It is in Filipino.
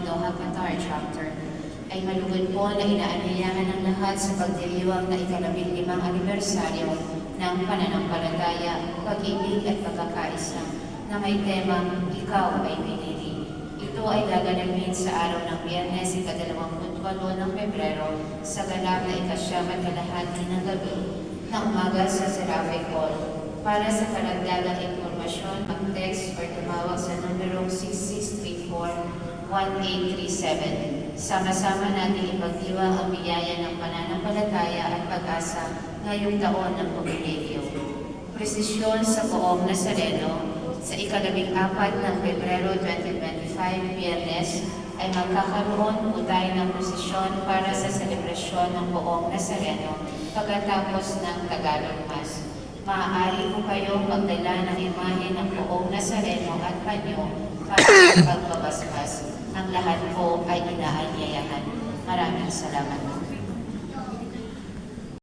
Tondo Hakatar Chapter ay malugod po na inaanyayahan ng lahat sa pagdiriwang na ika-15 anibersaryo ng pananampalataya, pag-ibig at pagkakaisa na may temang Ikaw ay pinili. Ito ay gaganapin sa araw ng Biyernes, ika-28 ng Pebrero sa ganap na ika-9 at kalahati ng gabi na umaga sa Seraphic Hall. Para sa karagdagang impormasyon, mag-text or tumawag sa numerong 6634-1837. Sama-sama natin ipagdiwang ang biyaya ng pananampalataya at pag-asa ngayong taon ng Jubileo. Presisyon sa Poong Nazareno sa ika-14 ng Pebrero 2025, Biyernes, ay magkakaroon po tayo ng prosesyon para sa selebrasyon ng Poong Nazareno pagkatapos ng Tagalog Mass. Maaari po kayong magdala ng imahe ng Poong Nazareno at panyo para sa pagbabasbas. Ang lahat po ay inaanyayahan. Maraming salamat.